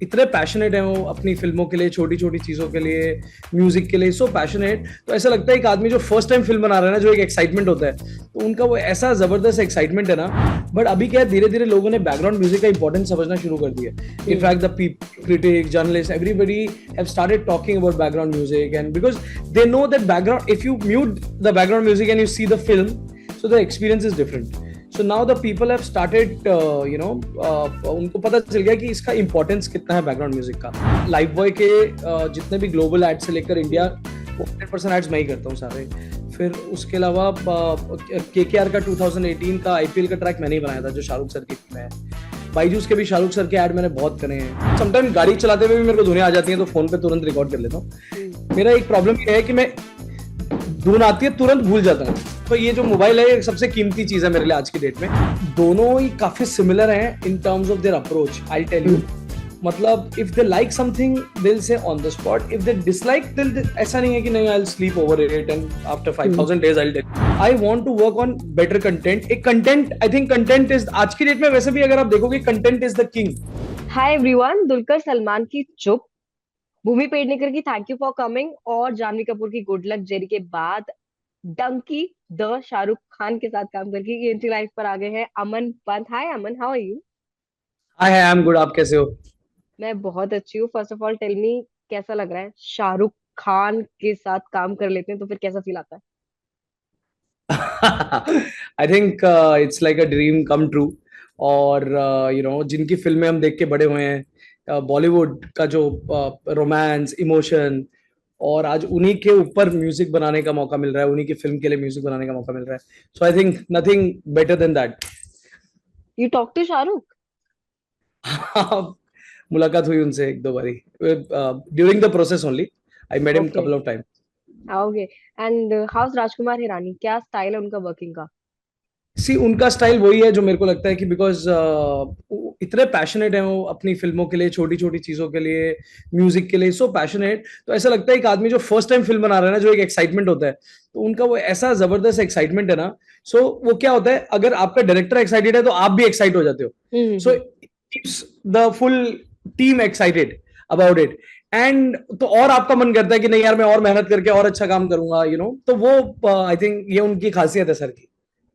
इतने पैशनेट हैं वो अपनी फिल्मों के लिए, छोटी छोटी चीजों के लिए, म्यूजिक के लिए, सो पैशनेट। तो ऐसा लगता है एक आदमी जो फर्स्ट टाइम फिल्म बना रहा है ना, जो एक एक्साइटमेंट होता है, तो उनका वो ऐसा जबरदस्त एक्साइटमेंट है ना। बट अभी क्या है, धीरे धीरे लोगों ने बैकग्राउंड म्यूजिक का इंपॉर्टेंस समझना शुरू कर दिया। In fact the critic, journalist, everybody have started talking about background music, and because they know that background, if you mute the background music and you see the film, so the experience is different. So now the people have started उनको पता चल गया कि इसका importance कितना है background music का। Life boy के जितने भी ग्लोबल एड से लेकर इंडिया, वो 100% एड्स मैं ही करता हूँ सारे। फिर उसके अलावा केकेआर का 2018 का आईपीएल का ट्रैक मैंने ही बनाया था, जो शाहरुख सर की फिल्म है। बाईजूस के भी शाहरुख सर के ऐड मैंने बहुत करे हैं। समटाइम गाड़ी चलाते हुए भी मेरे को धुनें आ जाती हैं, तो फोन पे तुरंत रिकॉर्ड कर लेता हूँ। मेरा एक प्रॉब्लम ये है कि मैं धुन आती है तुरंत भूल जाता हूँ। तो ये जो मोबाइल है, ये सबसे कीमती चीज है मेरे लिए आज की डेट में। दोनों ही काफी सिमिलर हैं in terms of their approach. I tell you, मतलब if they like something they will say on the spot, if they dislike दिल, ऐसा नहीं है कि नहीं I will sleep over it and after 5000 days I will tell. I want to work on better content. एक content, I think content is आज की date में, वैसे भी अगर आप देखोगे, content is the king. Hi everyone. Dulquer Salmaan की चुप, भूमि पेडनेकर की थैंक यू फॉर कमिंग, और जानवी कपूर की गुड लक जेरी के बाद डंकी द शाहरुख खान के साथ काम करके ये एंट्री लाइफ पर आ गए हैं Aman Pant. Hi Aman, how are you? Hi, I am good. आप कैसे हो? मैं बहुत अच्छी हूँ। First of all tell me, कैसा लग रहा है शाहरुख खान के साथ काम कर लेते हैं तो फिर कैसा फील आता है? I think it's like a dream come true. और जिनकी फिल्में हम देख के बड़े हुए हैं, बॉलीवुड का जो रोमांस, इमोशन, और आज उन्हीं के ऊपर म्यूजिक बनाने का मौका मिल रहा है, उन्हीं की फिल्म के लिए म्यूजिक बनाने का मौका मिल रहा है। So I think nothing better than that. You talk to Shahrukh? मुलाकात हुई उनसे एक दो बारी, during the process only. I met him okay. Couple of time. Okay. And how's Rajkumar Hirani, क्या स्टाइल है उनका वर्किंग का? सी, उनका स्टाइल वही है जो मेरे को लगता है कि बिकॉज इतने पैशनेट हैं वो अपनी फिल्मों के लिए, छोटी छोटी चीजों के लिए, म्यूजिक के लिए, सो पैशनेट। तो ऐसा लगता है एक आदमी जो फर्स्ट टाइम फिल्म बना रहा है ना, जो एक एक्साइटमेंट होता है, तो उनका वो ऐसा जबरदस्त एक्साइटमेंट है ना। सो वो क्या होता है, अगर आपका डायरेक्टर एक्साइटेड है तो आप भी एक्साइट हो जाते हो। So hmm. Keeps the full team excited about it. And तो और आपका मन करता है कि नहीं यार, मैं और मेहनत करके और अच्छा काम करूंगा, तो वो आई थिंक ये उनकी खासियत है सर की।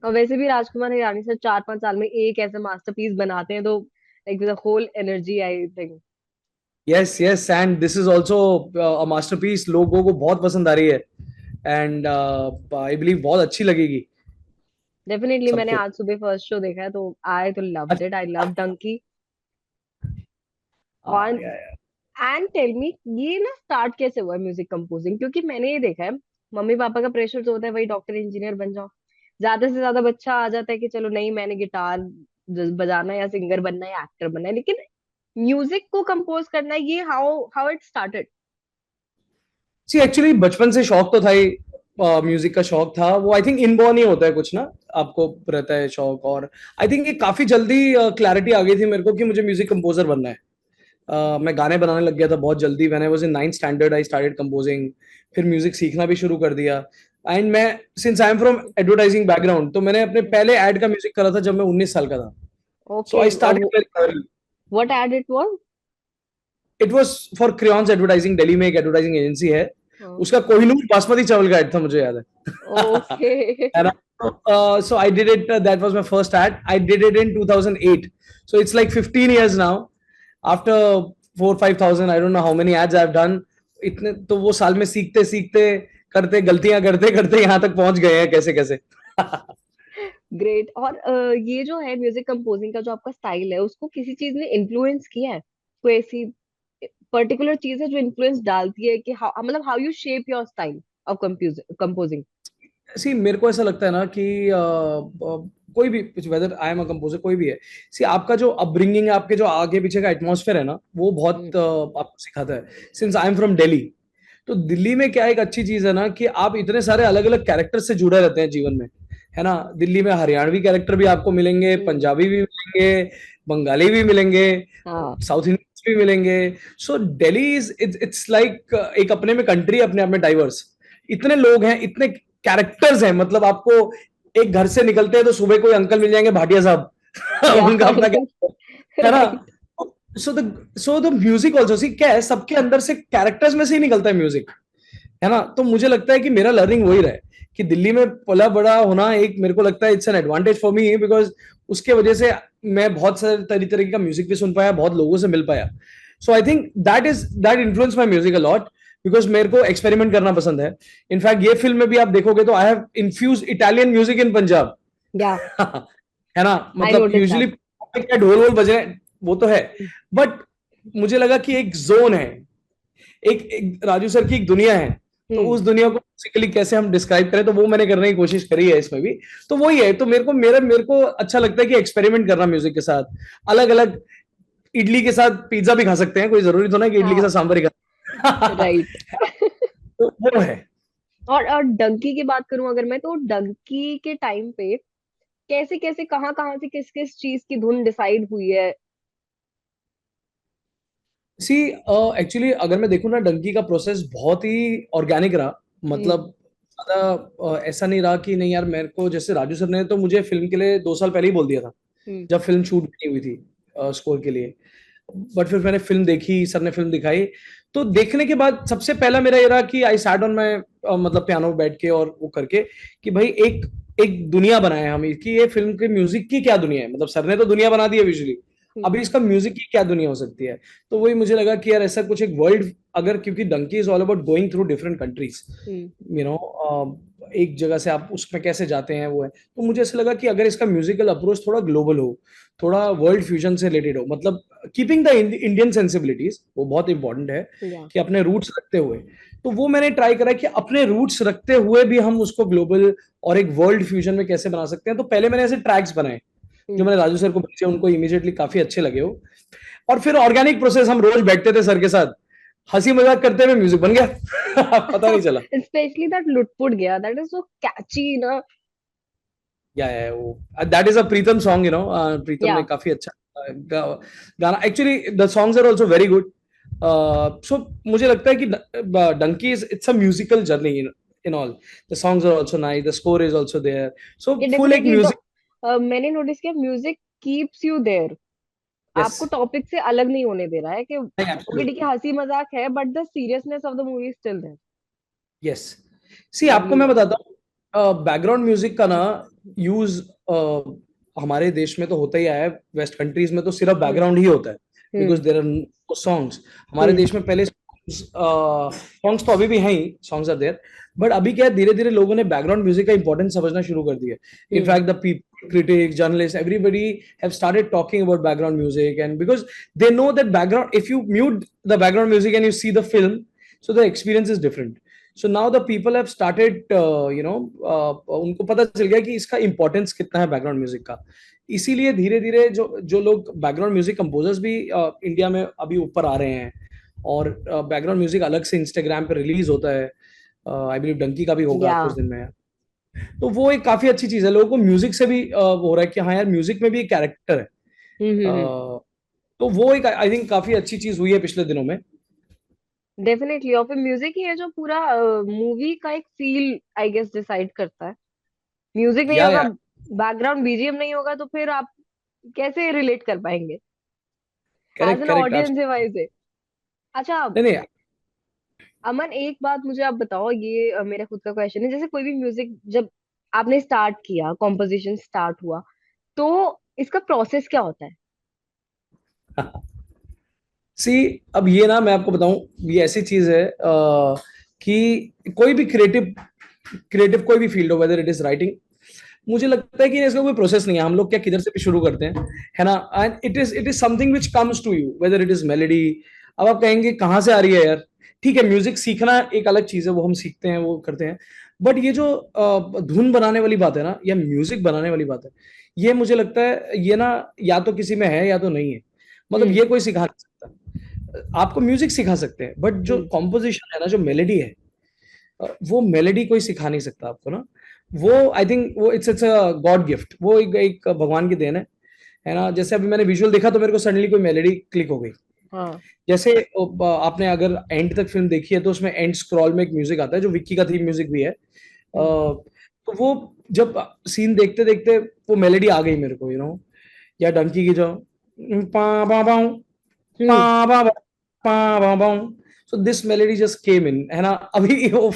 और वैसे भी राजकुमार हिरानी सर 4-5 साल में एक ऐसा मास्टरपीस बनाते हैं, तो like with whole energy, I think. Yes yes, and this is also a masterpiece. लोगों को बहुत पसंद आ रही है, एंड आई बिलीव बहुत अच्छी लगेगी डेफिनेटली। मैंने सबको। आज सुबह फर्स्ट शो देखा है, तो आई तो loved it. I love Dunki. हाँ, और एंड टेल मी, ये ना स्टार्ट कैसे हुआ म्यूजिक कंपोजिंग? क्योंकि मैंने ये देखा है, मम्मी पापा का प्रेशर तो होता है वही डॉक्टर इंजीनियर बन जाओ। ज्यादा से ज्यादा बच्चा आ जाता है कि चलो नहीं, मैंने गिटार बजाना है या सिंगर बनना है या एक्टर बनना है, लेकिन म्यूजिक को कंपोज करना, ये how how it started? See actually बचपन से शौक तो था ही। म्यूजिक का शौक था वो, आई थिंक इनबॉर्न ही होता है कुछ ना, आपको रहता है शौक। और आई थिंक ये काफी जल्दी क्लैरिटी आ गई थी मेरे को कि मुझे म्यूजिक कंपोजर बनना है। मैं गाने बनाने लग गया था बहुत जल्दी। When I was in 9th standard I started composing. फिर म्यूजिक सीखना भी शुरू कर दिया। एंड मैं, since I am from advertising background, तो मैंने अपने पहले एड का म्यूजिक करा था जब मैं 19 साल का था। So okay. I started very early. What ad it was? It was for Crayons advertising. Delhi में एक एडवर्टाइजिंग एजेंसी है, उसका कोहिनूर बासमती चावल का एड था, मुझे याद है। Okay. And so I did it. That was my first ad. I did it in 2008. So it's like 15 years now. After 4-5 thousand, I don't know how many ads I've done. इतने तो वो साल में सीखते सीखते, करते गलतियां करते करते यहाँ तक पहुंच गए हैं कैसे कैसे। ग्रेट। और ये जो है म्यूजिक कंपोजिंग का जो आपका स्टाइल है, उसको किसी चीज ने इन्फ्लुएंस किया है? कोई ऐसी पर्टिकुलर चीज है जो इन्फ्लुएंस डालती है कि मतलब how you shape your style of composing? See, मेरे को ऐसा लगता है ना कि कोई भी, whether I am a composer, कोई भी है। सी, आपका जो अपब्रिंगिंग है, आपके जो आगे पीछे का एटमॉस्फेयर है ना, वो बहुत आपको सिखाता है। Since I am from Delhi, तो दिल्ली में क्या एक अच्छी चीज है ना कि आप इतने सारे अलग अलग कैरेक्टर से जुड़े रहते हैं जीवन में, है ना। दिल्ली में हरियाणवी कैरेक्टर भी आपको मिलेंगे, पंजाबी भी मिलेंगे, बंगाली भी मिलेंगे, हाँ। साउथ इंडियन भी मिलेंगे। सो दिल्ली इज इट्स लाइक एक अपने में कंट्री, अपने आप में डाइवर्स। इतने लोग हैं, इतने कैरेक्टर्स हैं, मतलब आपको एक घर से निकलते हैं तो सुबह कोई अंकल मिल जाएंगे, भाटिया साहब। या उनका अपना कैरेक्टर है ना। Right. So the music also, see क्या है, सबके अंदर से कैरेक्टर्स में से ही निकलता है म्यूजिक, है ना। तो मुझे लगता है कि मेरा लर्निंग वही रहा है कि दिल्ली में पला बड़ा होना, एक मेरे को लगता है it's an advantage for me, because उसके वजह से मैं बहुत सारे तरीके का म्यूजिक भी सुन पाया, बहुत लोगों से मिल पाया। So I think that influence my music a lot, because मेरे को एक्सपेरिमेंट करना पसंद है। इनफैक्ट ये फिल्म में भी आप देखोगे तो I have infuse Italian music in Punjab. या है ना, आई मतलब नोटिस यूजुअली दैट। क्या ढोल वोल बज रहे हैं, वो तो है, बट मुझे लगा कि एक जोन है, एक राजू सर की एक दुनिया है, तो हम्म। उस दुनिया को बेसिकली कैसे हम डिस्क्राइब करें, तो वो मैंने करने की कोशिश करी है इसमें भी। तो वही है, तो मेरे को अच्छा लगता है कि एक्सपेरिमेंट करना म्यूजिक के साथ, अलग अलग। इडली के साथ पिज्जा भी खा सकते हैं, कोई जरूरी तो नहीं कि इडली के हाँ, साथ सांभर ही खा। राइट। तो वो है। और डंकी की बात करूं अगर मैं, तो डंकी के टाइम पे कैसे कैसे कहाँ कहाँ से किस किस चीज की धुन डिसाइड हुई है? सी एक्चुअली अगर मैं देखूं ना, डंकी का प्रोसेस बहुत ही ऑर्गेनिक रहा, हम्म। मतलब ज्यादा ऐसा नहीं रहा कि नहीं यार मेरे को, जैसे राजू सर ने तो मुझे फिल्म के लिए 2 साल पहले ही बोल दिया था, हम्म। जब फिल्म शूट नहीं हुई थी स्कोर के लिए। बट फिर मैंने फिल्म देखी, सर ने फिल्म दिखाई, तो देखने के बाद सबसे पहला मेरा ये रहा कि आई सैट ऑन माई, मतलब पियानो बैठ के और वो करके, कि भाई एक एक दुनिया बनाए हम कि ये फिल्म के म्यूजिक की क्या दुनिया है, मतलब सर ने तो दुनिया बना दी है विजुअली, हम्म। अभी इसका म्यूजिक की क्या दुनिया हो सकती है। तो वही मुझे लगा कि यार ऐसा कुछ एक वर्ल्ड, अगर, क्योंकि Dunki is all about going through different countries, hmm. You know, एक जगह से आप उसमें कैसे जाते हैं वो है, तो मुझे ऐसा लगा कि अगर इसका म्यूजिकल अप्रोच थोड़ा ग्लोबल हो, थोड़ा वर्ल्ड फ्यूजन से रिलेटेड हो, मतलब कीपिंग द इंडियन सेंसिबिलिटीज, वो बहुत इंपॉर्टेंट है या कि अपने रूट्स रखते हुए, तो वो मैंने ट्राई करा कि अपने रूट्स रखते हुए भी हम उसको ग्लोबल और एक वर्ल्ड फ्यूजन में कैसे बना सकते हैं। तो पहले मैंने ऐसे ट्रैक्स बनाए जो हम्म। मैंने राजू सर को भेजे, उनको इमीडिएटली काफी अच्छे लगे वो, और फिर ऑर्गेनिक प्रोसेस, हम रोज बैठते थे सर के साथ, हंसी मजाक करते हुए म्यूजिक बन गया। पता नहीं चला। स्पेशली दैट लुटपुट गया, दैट इज सो कैची ना। या वो that is a Pritam song, Pritam या ने काफी अच्छा गाना, actually the songs are also very good. So मुझे लगता है कि Dunki is it's a musical journey in all, the songs are also nice, the score is also there, so ये फुल एक डेफिनेटली तो म्यूजिक। मैंने नोटिस किया, music keeps you there. Yes, आपको टॉपिक से अलग नहीं होने दे रहा है कि नहीं ओके ठीक एब्सोल्युटली, है हंसी मजाक है, but the seriousness of the movie still there. Yes. See आपको लवली मैं वे। बताता हूँ, बैकग्राउंड म्यूजिक का ना यूज हमारे देश में तो होता ही आया है, वेस्ट कंट्रीज में तो सिर्फ हम्म। बैकग्राउंड ही होता है, because hmm. There are songs. हमारे हम्म। देश में पहले सॉन्ग्स तो अभी भी हैं ही, सॉन्ग्स आर देयर, बट अभी क्या है, धीरे धीरे लोगों ने बैकग्राउंड म्यूजिक का इंपॉर्टेंस समझना शुरू कर दिया। Hmm. In fact the people, critics, journalists, everybody have started talking about background music, and because they know that background, if you mute the background music and you see the film, so the experience is different. So now the people have started, उनको पता चल गया कि इसका importance कितना है background music का। इसीलिए धीरे धीरे जो जो लोग बैकग्राउंड म्यूजिक कंपोजर्स भी इंडिया में अभी ऊपर आ रहे हैं, और बैकग्राउंड म्यूजिक अलग से इंस्टाग्राम पे रिलीज होता है, आई बिलीव डंकी का भी होगा या कुछ दिन में। तो वो एक काफी अच्छी चीज है, लोगों को म्यूजिक से भी हो रहा है कि हाँ यार, म्यूजिक में भी एक कैरेक्टर है। तो वो एक आई थिंक काफी अच्छी चीज हुई है पिछले दिनों में। डेफिनेटली। और फिर म्यूजिक ही है जो पूरा मूवी का एक फील आई गेस डिसाइड करता है। म्यूजिक नहीं होगा, या बैकग्राउंड बीजीएम नहीं होगा, तो फिर आप कैसे रिलेट कर पाएंगे as correct and correct. Audience wise है। अच्छा नहीं नहीं। अमन, एक बात मुझे आप बताओ, ये मेरा खुद का क्वेश्चन है। जैसे कोई भी म्यूजिक जब आपने स्टार्ट किया, कॉम्पोजिशन स्टार्ट हुआ, तो इसका प्रोसेस क्या होता है? सी, अब ये ना मैं आपको बताऊं, ये ऐसी चीज है कि कोई भी क्रिएटिव क्रिएटिव कोई भी फील्ड हो, वेदर इट इज राइटिंग, मुझे लगता है कि इसका कोई प्रोसेस नहीं है, हम लोग क्या किधर से भी शुरू करते हैं, है ना। And it is something which comes to you, whether it is melody. अब आप कहेंगे कहाँ से आ रही है यार, ठीक है, म्यूजिक सीखना एक अलग चीज है, वो हम सीखते हैं, वो करते हैं, बट ये जो धुन बनाने वाली बात है ना, या म्यूजिक बनाने वाली बात है, ये मुझे लगता है ये ना, या तो किसी में है या तो नहीं है, मतलब हम्म। ये कोई सिखा नहीं सकता। आपको म्यूजिक सिखा सकते हैं, बट जो हम्म। कॉम्पोजिशन है ना, जो मेलेडी है, वो मेलेडी कोई सिखा नहीं सकता आपको ना। वो आई थिंक वो इट्स अ गॉड गिफ्ट, वो एक भगवान की देन है ना। जैसे अभी मैंने विजुअल देखा तो मेरे को सडनली कोई मेलेडी क्लिक हो गई। हाँ। जैसे आपने अगर एंड तक फिल्म देखी है तो उसमें एंड स्क्रॉल में एक म्यूजिक आता है जो विक्की का थीम म्यूजिक भी है, हम्म। तो वो जब सीन देखते देखते वो मेलेडी आ गई मेरे को, या डंकी की जो पा पा पाऊं, hmm. So this melody just came in, है ना? अभी वो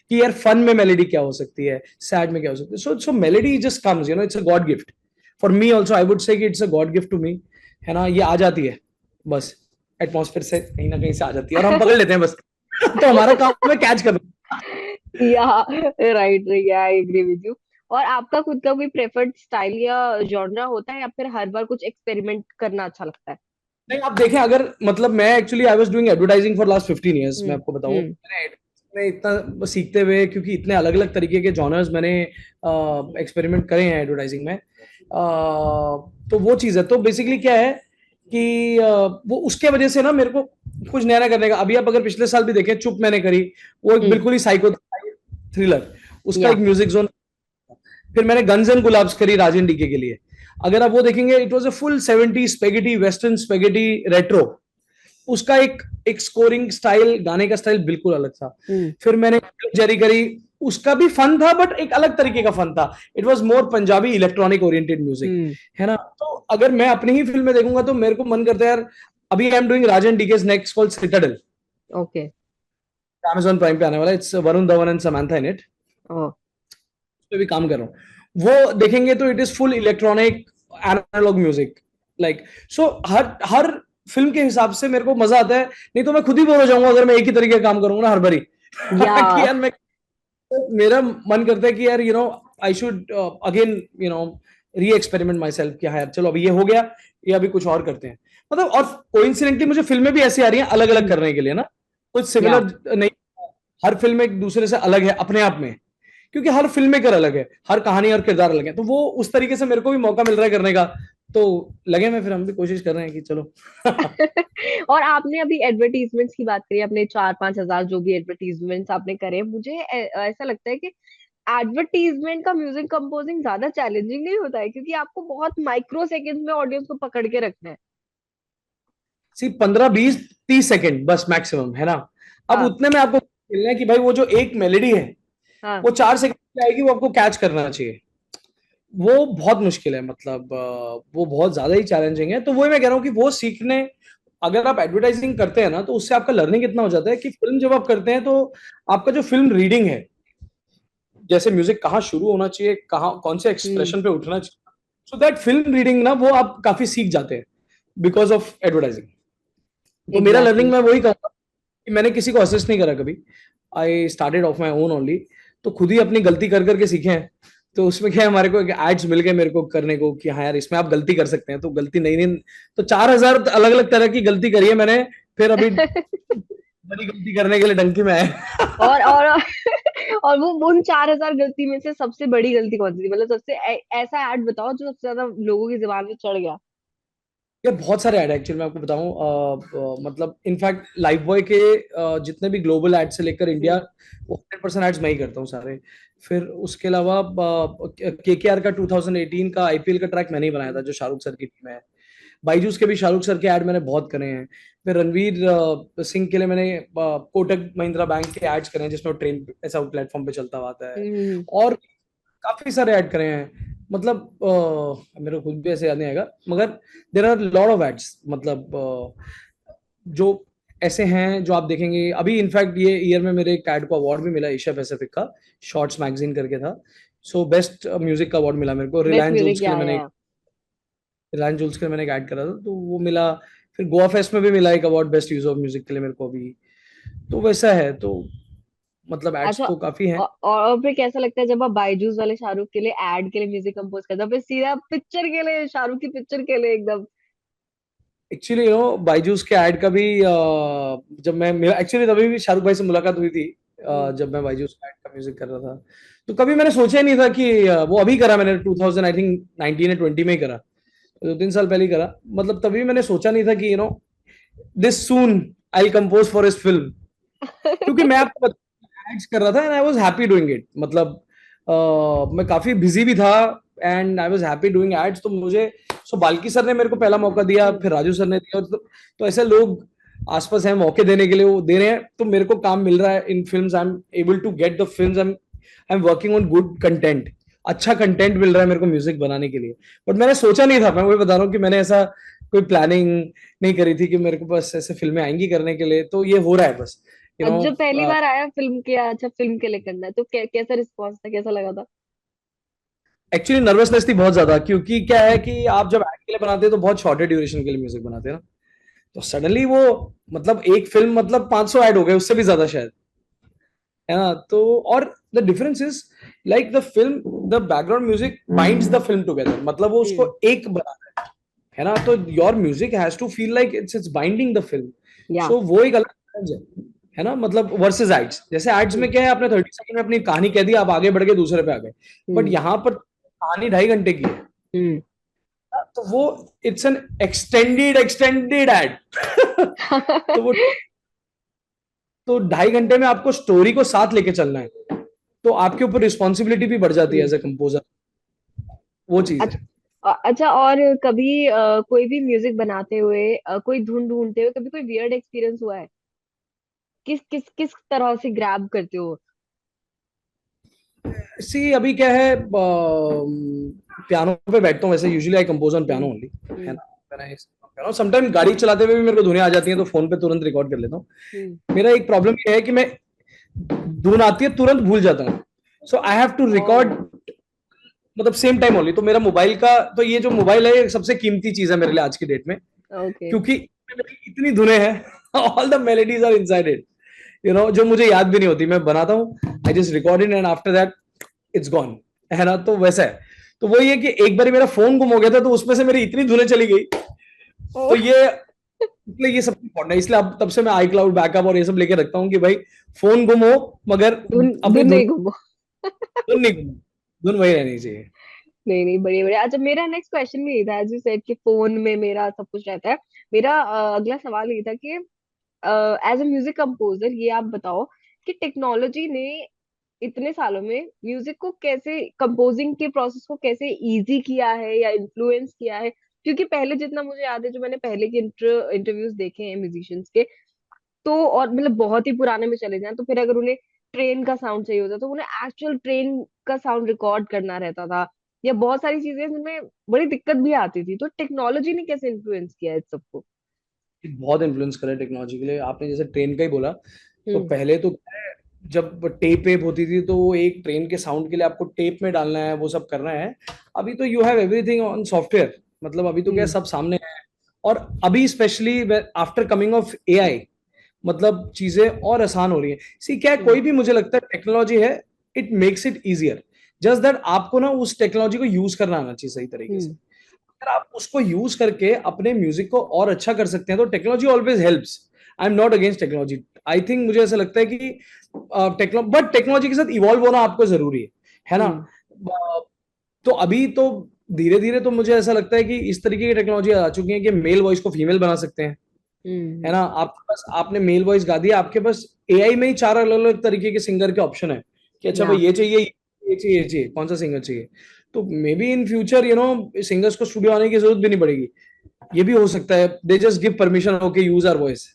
कि यार फन में मेलेडी क्या हो सकती है, सैड में क्या हो सकती है, so melody just comes, it's a god gift for me also, I would say कि it's a god gift to me, है ना? ये आ जाती है बस, एटमॉस्फेयर से कहीं ना कहीं से आ जाती है और हम पकड़ लेते हैं बस। तो हमारा काम है कैच करना। या राइट, या आई एग्री विद यू। और आपका खुद का कोई प्रेफर्ड स्टाइल या जॉनरा होता है, या फिर हर बार कुछ एक्सपेरिमेंट करना अच्छा लगता है? नहीं, आप देखें, अगर मतलब मैं actually I was doing advertising for last 15 years, मैं हम्म। आपको बताऊं, हम्म। मैंने में इतना सीखते हुए, क्योंकि इतने अलग अलग तरीके के जॉनर्स मैंने एक्सपेरिमेंट करे हैं एडवर्टाइजिंग में, तो वो चीज़ है। तो बेसिकली क्या है कि वो उसके वजह से ना मेरे को कुछ नया नया करने का, अभी आप अगर पिछले साल भी देखें, चुप मैंने करी, वो एक हम्म। बिल्कुल ही साइको थ्रिलर, उसका या। एक म्यूजिक जोन। फिर मैंने गन्स एंड गुलाब्स करी राजन डीके के लिए, अगर आप वो देखेंगे, it was a full 70 spaghetti, western spaghetti, retro, उसका एक एक स्कोरिंग स्टाइल, गाने का स्टाइल बिल्कुल अलग था। हम्म। फिर मैंने जारी करी, उसका भी फन था बट एक अलग तरीके का फन था, it was more Punjabi electronic oriented music, hmm. है ना? तो अगर मैं अपनी ही फिल्म में देखूंगा तो मेरे को मन करता है यार, अभी I am doing Rajan DK's next called Citadel, okay. Amazon Prime पे आने वाला है, it's Varun Dhawan and Samantha in it, oh. पे भी काम कर रहा हूँ। वो देखेंगे तो it is full electronic analog music, like, so हर हर फिल्म के हिसाब से मेरे को मजा आता है, नहीं तो मैं खुद ही बोर हो जाऊंगा अगर मैं एक ही तरीके का काम करूंगा ना हर बारी। या। कि यार मैं, मेरा मन करता है कि यार आई शुड अगेन री एक्सपेरिमेंट माई सेल्फ, कि हाँ यार चलो अभी ये हो गया, ये अभी कुछ और करते हैं, मतलब। और कोइंसिडेंटली मुझे फिल्में भी ऐसी आ रही हैं अलग अलग हम्म। करने के लिए ना, कुछ या। सिमिलर नहीं, हर फिल्म एक दूसरे से अलग है अपने आप में, क्योंकि हर फिल्म मेकर अलग है, हर कहानी और किरदार अलग है, तो वो उस तरीके से मेरे को भी मौका मिल रहा है करने का, तो लगे में फिर हम भी कोशिश कर रहे हैं कि चलो। और आपने अभी एडवर्टीजमेंट्स की बात करी, अपने 4-5 हजार जो भी एडवर्टीजमेंट्स आपने करे, मुझे ऐसा लगता है कि एडवर्टीजमेंट का म्यूजिक कंपोजिंग ज्यादा चैलेंजिंग नहीं होता है, क्योंकि आपको बहुत माइक्रो सेकंड में ऑडियंस को पकड़ के रखना है। सी 15, 20, 30 सेकंड बस मैक्सिमम, है ना? अब हाँ। उतने में आपको मिलना है कि भाई वो जो एक मेलेडी है, हाँ। वो 4 सेकंड की आएगी, वो आपको कैच करना चाहिए, वो बहुत मुश्किल है, मतलब वो बहुत ज्यादा ही चैलेंजिंग है। तो वो मैं कह रहा हूँ कि वो सीखने, अगर आप एडवर्टाइजिंग करते हैं ना, तो उससे आपका लर्निंग इतना हो जाता है कि फिल्म जब आप करते हैं तो आपका जो फिल्म रीडिंग है, जैसे म्यूजिक कहाँ शुरू होना चाहिए, कहाँ कौन से हम्म। एक्सप्रेशन पे उठना चाहिए, सो दैट फिल्म रीडिंग ना वो आप काफी सीख जाते हैं बिकॉज ऑफ एडवर्टाइजिंग। तो मेरा एग्जैक्टली। लर्निंग मैं वही कहूंगा कि मैंने किसी को असिस्ट नहीं करा कभी, I started of my own only, तो खुद ही अपनी गलती कर करके सीखे हैं। तो उसमें क्या है, हमारे को एक एड्स मिल गए मेरे को करने को कि हाँ यार इसमें आप गलती कर सकते हैं, तो गलती नहीं नहीं, तो 4,000 अलग अलग तरह की गलती करी है मैंने, फिर अभी बड़ी गलती करने के लिए डंकी में आए। और और वो उन 4 हजार गलती में से सबसे बड़ी गलती कौन सी थी? मतलब सबसे ऐसा ऐड बताओ जो सबसे ज्यादा लोगों की जुबान पे चढ़ गया। यार बहुत सारे ऐड एक्चुअली मैं आपको बताऊं, मतलब इनफैक्ट लाइफ बॉय के जितने भी ग्लोबल एड से लेकर इंडिया, हम्म। वो 100% एड्स मैं ही करता हूँ सारे। फिर उसके अलावा केकेआर का 2018 का आईपीएल का ट्रैक मैंने ही बनाया था, जो शाहरुख सर की टीम है। बाईजूस के भी शाहरुख सर के ऐड मैंने बहुत करे हैं। फिर रणवीर सिंह के लिए मैंने कोटक महिंद्रा बैंक के एड्स करे हैं, जिसमें वो ट्रेन ऐसा प्लेटफॉर्म पे चलता हुआ आता है। हम्म। और काफी सारे ऐड करे हैं, मतलब मेरे को खुद भी ऐसे याद नहीं आएगा, मगर there are lot of ads, मतलब जो ऐसे हैं जो आप देखेंगे अभी। इनफैक्ट ये ईयर में मेरे एक ऐड को अवार्ड भी मिला एशिया पैसिफिक का, शॉर्ट्स मैगजीन करके था, सो बेस्ट म्यूजिक का अवार्ड मिला मेरे को। बेस्ट रिलायंस म्यूजिक, जूल्स के लिए मैंने या। रिलायंस जूल्स के लिए मैंने एक ऐड करा था, तो वो मिला। फिर गोवा फेस्ट में भी मिला एक award best use of music के लिए मेरे को अभी। तो वैसा है, तो मतलब एड्स अच्छा। तो काफी हैं। और फिर कैसा लगता है जब आप बायजूस वाले शाहरुख के लिए एड के लिए म्यूजिक कंपोज करते हो, फिर सीधा पिक्चर के लिए, शाहरुख की पिक्चर के लिए एकदम? एक्चुअली बायजूस के ऐड का भी जब मैं एक्चुअली तभी भी शाहरुख भाई से मुलाकात हुई थी, हम्म। जब मैं बायजूस का ऐड का म्यूजिक कर रहा था। तो कभी मैंने सोचा ही नहीं था कि वो अभी करा मैंने 2000 आई थिंक 19 या 20 में ही करा, तो 2-3 साल पहले ही करा, मतलब तभी मैंने सोचा नहीं था कि this soon I compose for his film, क्योंकि मैं आपको एड्स कर रहा था and I was happy doing it, मतलब मैं काफी बिजी भी था and I was happy doing ads. तो मुझे सो बाल्की सर ने मेरे को पहला मौका दिया, हम्म। फिर राजू सर ने दिया, तो ऐसे लोग आसपास हैं मौके देने के लिए, वो दे रहे हैं, तो मेरे को काम मिल रहा है in films, I am able to get the films, I am working on good content, अच्छा कंटेंट मिल रहा है मेरे को म्यूजिक बनाने के लिए। बट मैंने सोचा नहीं था, मैं वही बता रहा हूँ कि मैंने ऐसा कोई प्लानिंग नहीं करी थी कि मेरे को बस ऐसे फिल्में आएंगी करने के लिए, तो ये हो रहा है बस, यू अब नो। जब पहली बार आया फिल्म के, अच्छा फिल्म के लिए करना है, तो कैसा रिस्पॉन्स था, कैसा लगा था? एक्चुअली नर्वसनेस थी बहुत ज्यादा, क्योंकि क्या है कि आप जब एक्ट के लिए बनाते हैं तो बहुत शॉर्टर ड्यूरेशन के लिए म्यूजिक बनाते हैं ना। तो सडनली वो, मतलब एक फिल्म मतलब 500 ऐड हो गए, उससे भी ज्यादा शायद, है ना। तो और the difference is like the film, the background music binds the film together, मतलब वो उसको हम्म। एक बना रहा है ना। तो your music has to feel like it's binding the film. Yeah. So वो एक अलग challenge है ना। मतलब वर्सेस एड्स, जैसे एड्स हम्म। में क्या है, आपने 30 सेकंड में अपनी कहानी कह दी, आप आगे बढ़ के दूसरे पे आ गए। बट हम्म। यहाँ पर कहानी 2.5 घंटे की है, हम्म। तो वो इट्स एन एक्सटेंडेड एड तो वो, तो 2.5 घंटे में आपको स्टोरी को साथ लेके चलना है, तो आपके ऊपर रिस्पॉन्सिबिलिटी भी बढ़ जाती है हम्म। As a composer. वो चीज है। अच्छा। अच्छा, और कभी कोई भी म्यूजिक बनाते हुए, कोई धुन ढूंढते हुए कभी कोई वियर्ड एक्सपीरियंस हुआ है? किस किस किस तरह से ग्रैब करते हो? सी अभी क्या है, पियानो पे बैठता हूँ वैसे, usually I compose on piano hmm. Only, है हम्म। ना। समटाइम गाड़ी चलाते हुए भी मेरे को धुनें आ जाती हैं, तो फोन पे तुरंत रिकॉर्ड कर लेता हूँ। हम्म। मेरा एक प्रॉब्लम ये है कि मैं धुन आती है तुरंत भूल जाता हूँ, so I have to oh. Record, मतलब सेम टाइम ओनली। तो मेरा मोबाइल का, तो ये जो मोबाइल है ये सबसे कीमती चीज है मेरे लिए आज की डेट में, ओके। क्योंकि मेरी इतनी धुनें हैं all the melodies are inside it, you know, जो मुझे याद भी नहीं होती, मैं बनाता हूँ, I just record it and after that it's gone, है ना। तो वैसा है। तो वही है कि एक बार मेरा फोन गुम हो गया था, तो उसमें से मेरी इतनी धुनें चली गई, ओ। तो ये, इसलिए ये सब इम्पोर्टेंट है। इसलिए अब तब से मैं आई क्लाउड बैकअप और ये सब लेके रखता हूँ कि भाई फोन गुम हो, मगर धुन अपनी धुन धुन, नहीं घूमो। धुन नहीं गुम, धुन वही रहनी चाहिए। नहीं नहीं, बढ़िया बढ़िया। अच्छा, मेरा नेक्स्ट क्वेश्चन भी ये था, एज यू सेड कि फोन में मेरा सब कुछ रहता है। मेरा अगला सवाल ये था कि एज अ म्यूजिक कंपोजर ये आप बताओ कि टेक्नोलॉजी ने इतने सालों में म्यूजिक को कैसे, कंपोजिंग के प्रोसेस को कैसे इजी किया है या इन्फ्लुएंस किया है? क्योंकि पहले जितना मुझे याद है, जो मैंने पहले के इंटरव्यूज देखे हैं म्यूजिशियंस के, तो और मतलब बहुत ही पुराने में चले जाएं, तो फिर अगर उन्हें ट्रेन का साउंड चाहिए होता तो उन्हें एक्चुअल ट्रेन का साउंड रिकॉर्ड करना रहता था, या बहुत सारी चीजें जिनमें बड़ी दिक्कत भी आती थी। तो टेक्नोलॉजी ने कैसे इन्फ्लुएंस किया है इस सबको? बहुत इन्फ्लुएंस करे टेक्नोलॉजी के लिए। आपने जैसे ट्रेन का ही बोला, तो हम्म। पहले तो जब टेप वेप होती थी, तो वो एक ट्रेन के साउंड के लिए आपको टेप में डालना है, वो सब करना है। अभी तो you have everything on software, मतलब अभी तो क्या हम्म। सब सामने है। और अभी specially after coming of AI, मतलब चीजें और आसान हो रही है। सी क्या है, हम्म। कोई भी मुझे लगता है टेक्नोलॉजी है, it makes it easier, just that आपको ना उस टेक्नोलॉजी को यूज करना आना चाहिए सही तरीके से। हम्म। अगर आप उसको यूज करके अपने म्यूजिक को और अच्छा कर सकते हैं, तो technology always helps. I am not against technology. I think, मुझे ऐसा लगता है कि बट टेक्नोलॉजी के साथ इवॉल्व होना आपको जरूरी है ना। हम्म। तो अभी तो धीरे धीरे तो मुझे ऐसा लगता है कि इस तरीके की टेक्नोलॉजी आ चुकी है कि मेल वॉइस को फीमेल बना सकते हैं, है हम्म। ना। आपके पास, आपने मेल वॉइस गा दिया, आपके पास एआई में ही 4 अलग अलग तरीके के सिंगर के ऑप्शन है कि अच्छा भाई या। ये चाहिए, ये चाहिए, ये चाहिए, कौन सा सिंगर चाहिए। तो may be in future, you know, singers को स्टूडियो आने की जरूरत भी नहीं पड़ेगी। ये भी हो सकता है, they just give permission, okay use our voice.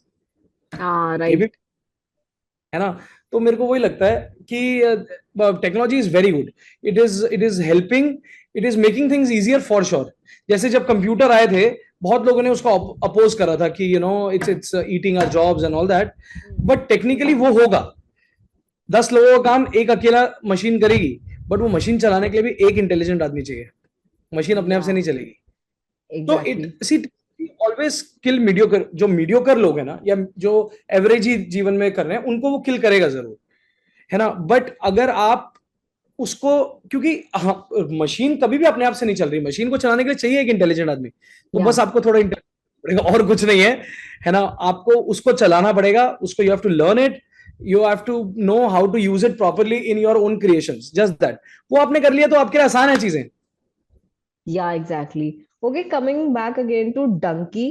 हाँ, ये भी, राइट। है ना। तो मेरे को वही लगता है कि technology is very good. It is helping, it is making things easier for sure. जैसे जब कंप्यूटर आए थे, बहुत लोगों ने उसको अपोज करा था कि you know it's eating our jobs and all that. But technically वो होगा, 10 लोगों का काम एक अकेला मशीन करेगी, बट वो मशीन चलाने के लिए भी एक इंटेलिजेंट आदमी चाहिए। मशीन अपने आप या। से नहीं चलेगी। तो exactly. It see always kill mediocre. जो मीडियोकर लोग हैं ना, या जो एवरेज ही जीवन में कर रहे हैं, उनको वो किल करेगा जरूर, है ना। बट अगर आप उसको, क्योंकि हाँ, मशीन कभी भी अपने आप से नहीं चल रही, मशीन को चलाने के लिए चाहिए एक इंटेलिजेंट आदमी। तो या। बस आपको थोड़ा इंटेलिजेंट पड़ेगा, और कुछ नहीं है ना। आपको उसको चलाना पड़ेगा, उसको you have to learn it, you have to know how to use it properly in your own creations, just that. वो आपने कर लिया तो आपके लिए आसान है चीजें। Yeah, exactly. Okay, coming back again to Donkey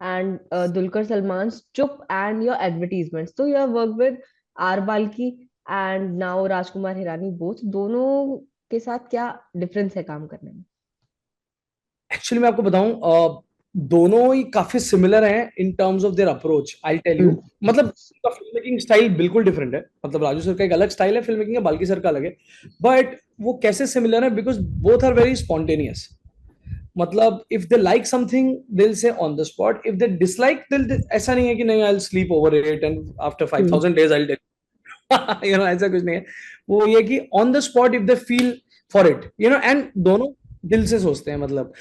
and Dulquer Salman's Chup and your advertisements. So you have worked with R Balki and now Rajkumar Hirani both. दोनों के साथ क्या डिफरेंस है काम करने में? एक्चुअली मैं आपको बताऊं, दोनों ही काफी सिमिलर हैं in terms of their approach, I tell you. Hmm. मतलब उनका फिल्म मेकिंग स्टाइल बिल्कुल डिफरेंट है। मतलब राजू सर का एक अलग स्टाइल है फिल्म मेकिंग का, बाल्की सर का अलग है। बट वो कैसे सिमिलर है, because both are very spontaneous. मतलब इफ दे लाइक समथिंग दिल से on the spot, if they dislike दिल, ऐसा नहीं है कि नहीं I will sleep over it and after hmm 5000 days I tell you know, ऐसा कुछ नहीं है। वो ये कि on the spot if they feel for it, you know, and दोनों दिल से सोचते हैं, मतलब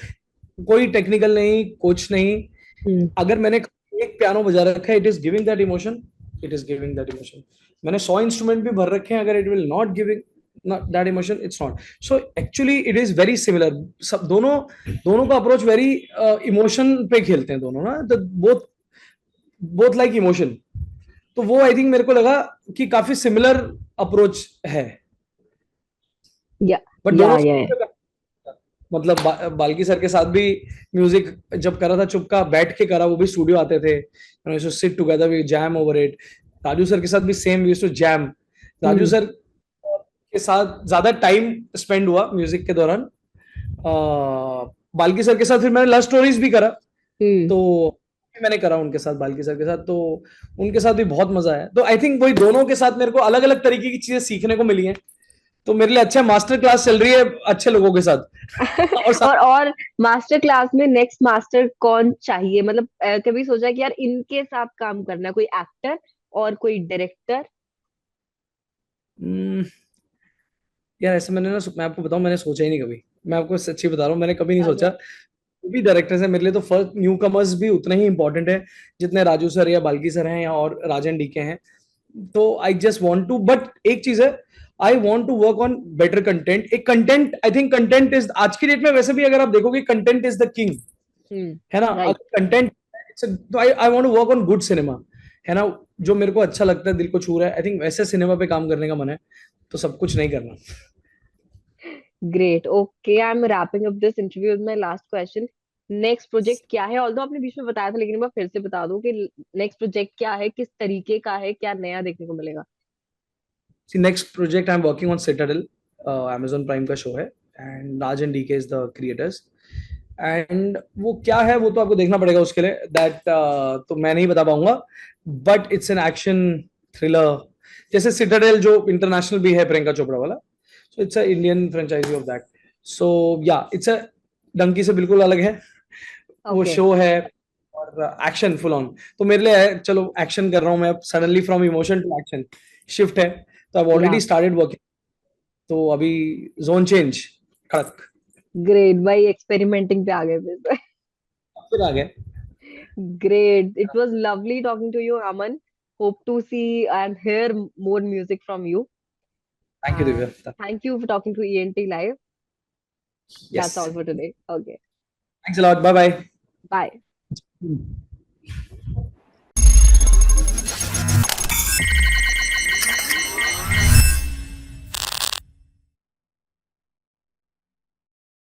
कोई टेक्निकल नहीं, कुछ नहीं। हम्म अगर मैंने एक पियानो बजा रखा है, it is giving that emotion, it is giving that emotion. मैंने 100 इंस्ट्रूमेंट भी भर रखे हैं, अगर it will not giving that emotion, it's not. So actually it is very similar. सब दोनों दोनों का अप्रोच वेरी इमोशन पे खेलते हैं दोनों ना, तो बोथ बोथ लाइक इमोशन। तो वो आई थिंक मेरे को लगा कि काफी सिमिलर अप्रोच है, या बट या दोनों या मतलब बाल्की सर के साथ भी म्यूजिक जब करा था, चुपका बैठ के करा, वो भी स्टूडियो आते थे, sit together we jam over it. Raju sir के साथ भी same, we used to jam. Raju hmm sir के साथ ज्यादा टाइम स्पेंड हुआ म्यूजिक के दौरान। बाल्की सर के साथ फिर मैंने लव स्टोरीज भी करा, हम्म तो मैंने करा उनके साथ, बाल्की सर के साथ, तो उनके साथ भी बहुत मजा आया। तो आई थिंक वही दोनों के साथ मेरे को अलग अलग तरीके की चीजें सीखने को मिली हैं। तो मेरे लिए अच्छा मास्टर क्लास चल रही है अच्छे लोगों के साथ और साथ। और मास्टर क्लास में नेक्स्ट मास्टर कौन चाहिए, मतलब कभी सोचा कि यार इनके साथ काम करना, कोई एक्टर और कोई डायरेक्टर? हम्म, यार ऐसे मैंने ना, मैं आपको बताऊं, मैंने सोचा ही नहीं कभी। मैं आपको सच्ची बता रहा हूँ, मैंने कभी नहीं सोचा। अच्छा। जो भी डायरेक्टर्स हैं मेरे लिए, तो फर्स्ट न्यू कमर्स भी उतने ही इंपॉर्टेंट है जितने राजू सर या बाल्की सर हैं या और राजन डीके हैं। तो I just want to, but एक चीज है, I want to work on better content. एक content, I think content is आज की डेट में, वैसे भी अगर आप देखोगे, कंटेंट इज द किंग, है ना। राइट। अगर कंटेंट, तो I I want to work on good cinema, है ना। जो मेरे को अच्छा लगता है, दिल को छू रहा है, आई थिंक वैसे सिनेमा पे काम करने का मन है। तो सब कुछ नहीं करना। Great, okay, I am wrapping up this interview with my last question. Next project क्या है? ऑल्दो आपने बीच में बताया था, लेकिन मैं फिर से बता दूं कि नेक्स्ट प्रोजेक्ट क्या है, किस तरीके का है, क्या नया देखने को मिलेगा? See, next project I'm working on Citadel, Amazon Prime का शो है, and Raj and DK is the creators. And वो क्या है, वो तो आपको देखना पड़ेगा उसके लिए, दैट तो मैं नहीं बता पाऊंगा। But it's an action thriller, जैसे सिटाडेल जो इंटरनेशनल भी है, प्रियंका चोपड़ा वाला। So it's a Indian franchise of that. So yeah it's अ, डंकी से बिल्कुल अलग है वो ओके। शो है, और एक्शन फुल ऑन। तो मेरे लिए है, चलो एक्शन कर रहा हूँ मैं, suddenly from emotion to action shift है। तो I yeah already started working, तो अभी जोन चेंज, कड़क, ग्रेट भाई, एक्सपेरिमेंटिंग पे आ गए फिर। फिर आ गए। Great. It was lovely talking to you, Aman. Hope to see and hear more music from you. Thank you And Divya. thank you for talking to ENT Live. यस, That's all for today. Okay. Thanks a lot, bye Bye. Bye.